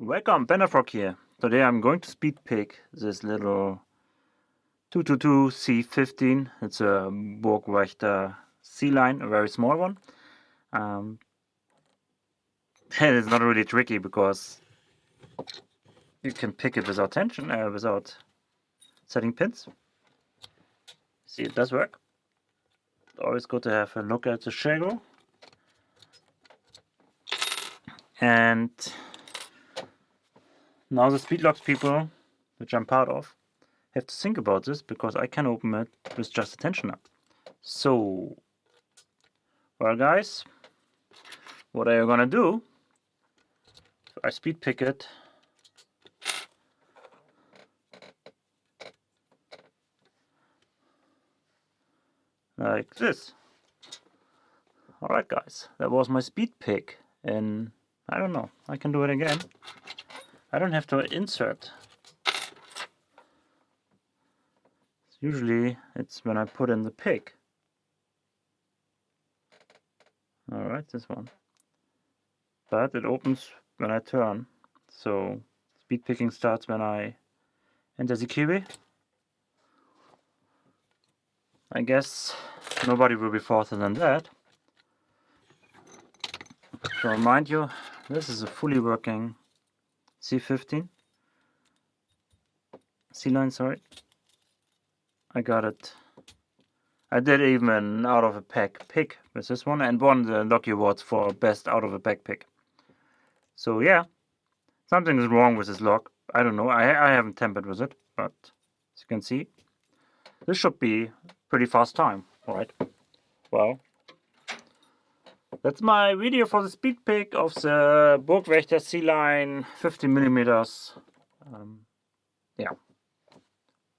Welcome, Panda-Frog here. Today I'm going to speed pick this little 222 C15. It's a Burg Wa C-line, a very small one. And it's not really tricky because you can pick it without tension, without setting pins. See, it does work. Always good to have a look at the schedule. And now the Speedlocks people, which I'm part of, have to think about this because I can open it with just a tension up. So, well guys, what are you gonna do? I speed pick it. Like this. Alright guys, that was my speed pick, and I don't know, I can do it again. I don't have to insert. Usually it's when I put in the pick. Alright, this one. But it opens when I turn. So speed picking starts when I enter the kiwi. I guess nobody will be faster than that. To remind you, this is a fully working C15. C-line, sorry. I got it. I did even out of a pack pick with this one and won the Lucky Awards for best out of a pack pick. So yeah, something is wrong with this lock. I don't know. I haven't tampered with it, but as you can see, this should be pretty fast time. Alright. Well, that's my video for the speed pick of the Burg Wa C-line 50mm. Yeah.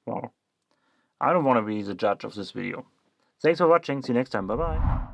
Well, I don't want to be the judge of this video. Thanks for watching. See you next time. Bye bye.